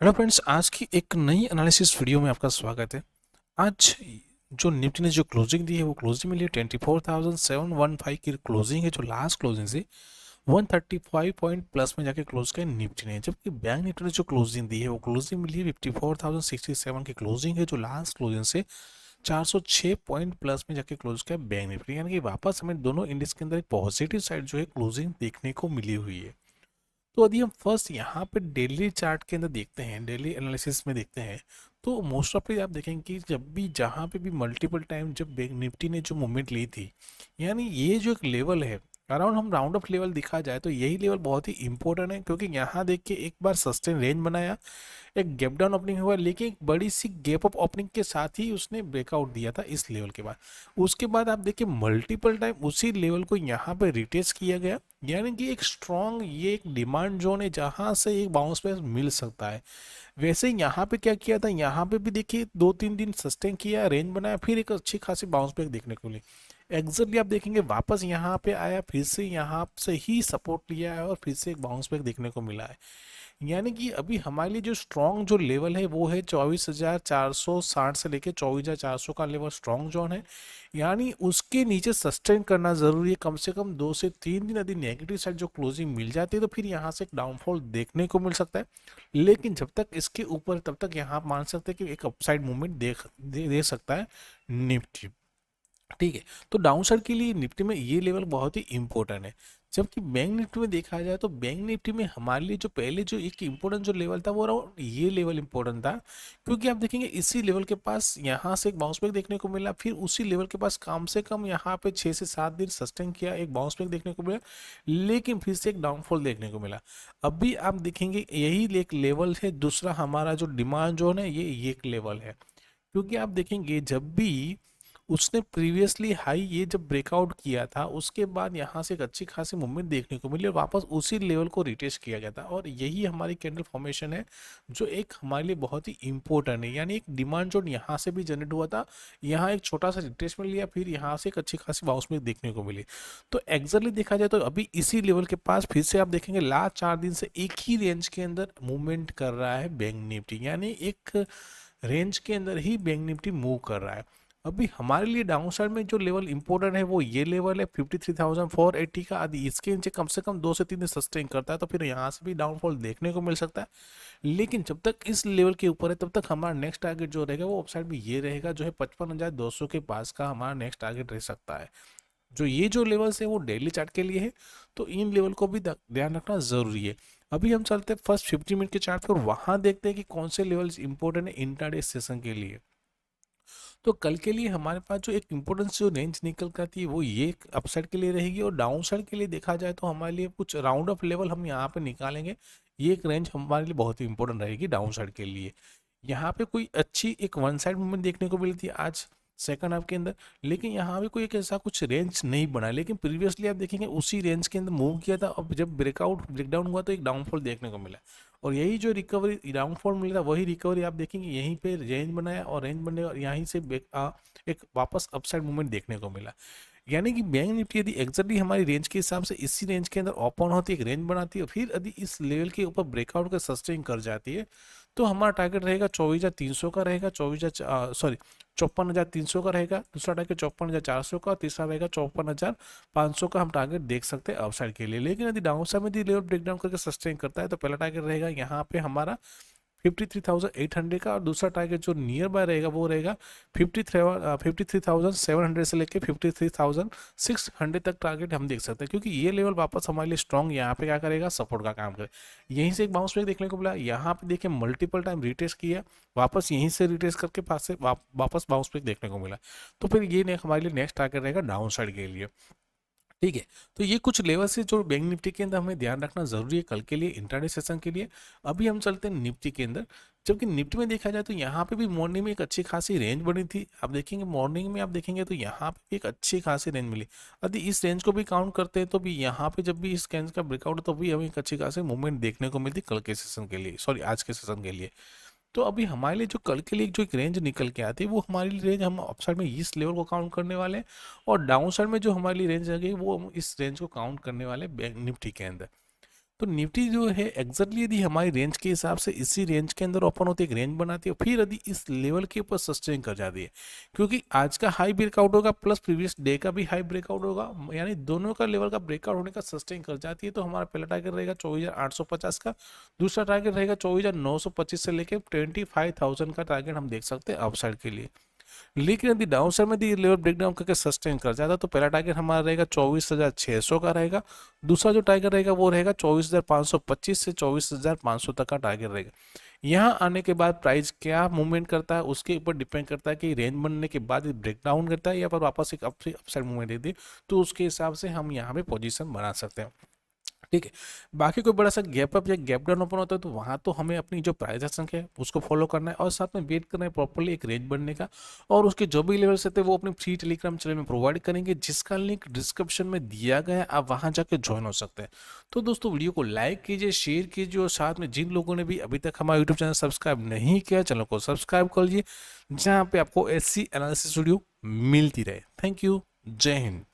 Hello friends, आज की एक नई एनालिसिस वीडियो में आपका स्वागत है। आज जो निफ्टी ने जो क्लोजिंग दी है वो क्लोजिंग मिली है 24,715 की क्लोजिंग है। जो लास्ट क्लोजिंग से 135 पॉइंट प्लस में जाके क्लोज किया निफ्टी ने, जबकि बैंक निफ्टी ने जो क्लोजिंग दी है वो क्लोजिंग मिली है 54,067 की क्लोजिंग है। जो लास्ट क्लोजिंग से 406 पॉइंट प्लस में जाके क्लोज किया बैंक निफ्टी, यानी कि वापस हमें दोनों इंडेक्स के अंदर एक पॉजिटिव साइड जो है क्लोजिंग देखने को मिली हुई है। तो यदि हम फर्स्ट यहाँ पे डेली चार्ट के अंदर देखते हैं, डेली एनालिसिस में देखते हैं, तो मोस्ट ऑफ आप देखेंगे कि जब भी जहाँ पे भी मल्टीपल टाइम जब बैंक निफ्टी ने जो मूवमेंट ली थी, यानी ये जो एक लेवल है अराउंड, हम राउंड ऑफ लेवल दिखा जाए तो यही लेवल बहुत ही इंपॉर्टेंट है, क्योंकि यहाँ देख के एक बार सस्टेन रेंज बनाया, एक गैप डाउन ओपनिंग हुआ, लेकिन एक बड़ी सी गैप अप ओपनिंग के साथ ही उसने ब्रेकआउट दिया था इस लेवल के बाद। उसके बाद आप देखिए मल्टीपल टाइम उसी लेवल को यहाँ पे रिटेस्ट किया गया, यानी कि एक स्ट्रॉन्ग ये एक डिमांड जोन है जहाँ से एक बाउंस बैक मिल सकता है। वैसे ही यहाँ पे क्या किया था, यहाँ पे भी देखिए 2-3 दिन सस्टेन किया, रेंज बनाया, फिर एक अच्छी खासी बाउंस बैक देखने को मिली। एग्जैक्टली आप देखेंगे वापस यहाँ पे आया, फिर से यहाँ से ही सपोर्ट लिया है और फिर से एक बाउंस बैक देखने को मिला है। यानी कि अभी हमारे लिए जो स्ट्रॉन्ग जो लेवल है वो है 24,460 से लेके 24,400 का लेवल स्ट्रॉन्ग जोन है। यानी उसके नीचे सस्टेन करना जरूरी है कम से कम 2 से 3 दिन। यदि नेगेटिव साइड जो क्लोजिंग मिल जाती है तो फिर यहाँ से एक डाउनफॉल देखने को मिल सकता है, लेकिन जब तक इसके ऊपर तब तक यहाँ मान सकते हैं कि एक अपसाइड मूवमेंट दे सकता है निफ्टी। ठीक है, तो डाउन साइड के लिए निफ्टी में ये लेवल बहुत ही इंपॉर्टेंट है। जबकि बैंक निफ्टी में देखा जाए तो बैंक निफ्टी में हमारे लिए जो पहले जो एक इम्पोर्टेंट जो लेवल था वो अराउंड ये लेवल इंपॉर्टेंट था, क्योंकि आप देखेंगे इसी लेवल के पास यहाँ से एक बाउंस बैक देखने को मिला, फिर उसी लेवल के पास कम से कम यहाँ पे 6 से 7 दिन सस्टेन किया, एक बाउंस बैक देखने को मिला, लेकिन फिर से एक डाउनफॉल देखने को मिला। अभी आप देखेंगे यही एक लेवल है दूसरा हमारा जो डिमांड जोन है, ये एक लेवल है, क्योंकि आप देखेंगे जब भी उसने प्रीवियसली हाई ये जब ब्रेकआउट किया था उसके बाद यहाँ से एक अच्छी खासी मूवमेंट देखने को मिली और वापस उसी लेवल को रिटेस्ट किया गया था, और यही हमारी कैंडल फॉर्मेशन है जो एक हमारे लिए बहुत ही इंपॉर्टेंट है। यानी एक डिमांड जोन यहाँ से भी जनरेट हुआ था, यहाँ एक छोटा सा रिट्रेसमेंट लिया, फिर यहाँ से एक अच्छी खासी बाउंस बैक देखने को मिली। तो एग्जैक्टली देखा जाए तो अभी इसी लेवल के पास फिर से आप देखेंगे लास्ट 4 दिन से एक ही रेंज के अंदर मूवमेंट कर रहा है बैंक निफ्टी, यानी एक रेंज के अंदर ही बैंक निफ्टी मूव कर रहा है। अभी हमारे लिए डाउन साइड में जो लेवल इंपॉर्टेंट है वो ये लेवल है 53,480 का। यदि इसके नीचे कम से कम 2 से 3 दिन सस्टेन करता है तो फिर यहाँ से भी डाउनफॉल देखने को मिल सकता है, लेकिन जब तक इस लेवल के ऊपर है तब तक हमारा नेक्स्ट टारगेट जो रहेगा वो अपसाइड में ये रहेगा, जो है 55,200 के पास का हमारा नेक्स्ट टारगेट रह सकता है। जो ये जो लेवल्स है वो डेली चार्ट के लिए है, तो इन लेवल को भी ध्यान रखना जरूरी है। अभी हम चलते हैं फर्स्ट 50 मिनट के चार्ट पर और वहां देखते हैं कि कौन से लेवल्स इंपॉर्टेंट है इंट्राडे सेशन के लिए। तो कल के लिए हमारे पास जो एक इम्पोर्टेंस जो रेंज निकल कर आती है वो ये अपसाइड के लिए रहेगी, और डाउन साइड के लिए देखा जाए तो हमारे लिए कुछ राउंड ऑफ लेवल हम यहाँ पे निकालेंगे। ये एक रेंज हमारे लिए बहुत ही इंपॉर्टेंट रहेगी डाउन साइड के लिए। यहाँ पे कोई अच्छी एक वन साइड मूवमेंट देखने को मिली थी आज सेकंड हाफ के अंदर, लेकिन यहाँ पे कोई एक ऐसा कुछ रेंज नहीं बना, लेकिन प्रीवियसली आप देखेंगे उसी रेंज के अंदर मूव किया था, अब जब ब्रेकडाउन हुआ तो एक डाउनफॉल देखने को मिला, और यही जो रिकवरी डाउनफॉल मिला था वही रिकवरी आप देखेंगे यहीं पे रेंज बनाया, और रेंज बनने और यहीं से एक वापस अपसाइड मूवमेंट देखने को मिला। यानी कि बैंक निफ्टी यदि एग्जैक्टली हमारी रेंज के हिसाब से इसी रेंज के अंदर ओपन होती है, एक रेंज बनाती है, फिर यदि इस लेवल के ऊपर ब्रेकआउट का सस्टेन कर जाती है तो हमारा टारगेट रहेगा 24,300 का रहेगा, 54,300 का रहेगा, दूसरा टारगेट 54,400 का, तीसरा रहेगा 54,500 का। हम टारगेट देख सकते हैं अपसाइड के लिए, लेकिन यदि डाउन साइड में लेवल ब्रेकडाउन करके सस्टेन करता है तो पहला टारगेट रहेगा यहाँ पे हमारा 53,800 का, और दूसरा टारगेट जो नियर बाय रहेगा वो रहेगा 53,700 से लेके 53,600 तक टारगेट हम देख सकते हैं, क्योंकि ये लेवल वापस हमारे लिए स्ट्रॉन्ग यहाँ पे क्या करेगा, सपोर्ट का काम करे। यहीं से एक बाउंस बैक देखने को मिला, यहाँ पे देखिए मल्टीपल टाइम रिटेस्ट किया, वापस यहीं से रिटेस्ट करके पास से वापस बाउंस बैक देखने को मिला, तो फिर ये हमारे लिए नेक्स्ट टारगेट रहेगा डाउन साइड के लिए। ठीक है, तो ये कुछ लेवल्स है जो बैंक निफ्टी के अंदर हमें ध्यान रखना जरूरी है कल के लिए इंट्राडे सेशन के लिए। अभी हम चलते हैं निफ्टी के अंदर। जबकि निफ्टी में देखा जाए तो यहाँ पे भी मॉर्निंग में एक अच्छी खासी रेंज बनी थी, आप देखेंगे मॉर्निंग में आप देखेंगे तो यहाँ पे भी एक अच्छी खासी रेंज मिली। यदि इस रेंज को भी काउंट करते हैं तो भी यहाँ पे जब भी इस रेंज का ब्रेकआउट तो भी हमें एक अच्छी खासी मूवमेंट देखने को मिलती कल के सेशन के लिए, सॉरी आज के सेशन के लिए। तो अभी हमारे लिए जो कल के लिए जो एक रेंज निकल के आती है वो हमारे लिए रेंज हम अपसाइड में इस लेवल को काउंट करने वाले हैं, और डाउन साइड में जो हमारे लिए रेंज आ गई वो हम इस रेंज को काउंट करने वाले हैं बैंक निफ्टी के अंदर। तो निफ्टी जो है एग्जैक्टली यदि हमारी रेंज के हिसाब से इसी रेंज के अंदर ओपन होती है, एक रेंज बनाती है, फिर यदि इस लेवल के ऊपर सस्टेन कर जाती है, क्योंकि आज का हाई ब्रेकआउट होगा प्लस प्रीवियस डे का भी हाई ब्रेकआउट होगा, यानी दोनों का लेवल का ब्रेकआउट होने का सस्टेन कर जाती है, तो हमारा पहला टारगेट रहेगा 24,850 का, दूसरा टारगेट रहेगा 24,925 से लेकर 25,000 का टारगेट हम देख सकते हैं अपसाइड के लिए। लेकिन यदि डाउन साइड में यदि लेवल ब्रेकडाउन करके सस्टेन कर जाता तो पहला टारगेट हमारा रहेगा 24,600 का रहेगा, दूसरा जो टारगेट रहेगा वो रहेगा 24,525 से 24,500 तक का टारगेट रहेगा। यहाँ आने के बाद प्राइस क्या मूवमेंट करता है उसके ऊपर डिपेंड करता है कि रेंज बनने के बाद ब्रेकडाउन करता है या फिर वापस एक अपसाइड मूवमेंट देती है, तो उसके हिसाब से हम यहाँ पे पोजीशन बना सकते हैं। ठीक है, बाकी कोई बड़ा सा गैप अप या गैप डाउन ओपन होता है तो वहाँ तो हमें अपनी जो प्राइस एक्शन है उसको फॉलो करना है और साथ में वेट करना है प्रॉपर्ली एक रेंज बनने का, और उसके जो भी लेवल्स रहते हैं वो अपने फ्री टेलीग्राम चैनल में प्रोवाइड करेंगे, जिसका लिंक डिस्क्रिप्शन में दिया गया है, आप वहाँ जाकर ज्वाइन हो सकते हैं। तो दोस्तों वीडियो को लाइक कीजिए, शेयर कीजिए, और साथ में जिन लोगों ने भी अभी तक हमारा यूट्यूब चैनल सब्सक्राइब नहीं किया चैनल को सब्सक्राइब कर लीजिए, जहाँ पे आपको ऐसी एनालिसिस वीडियो मिलती रहे। थैंक यू, जय हिंद।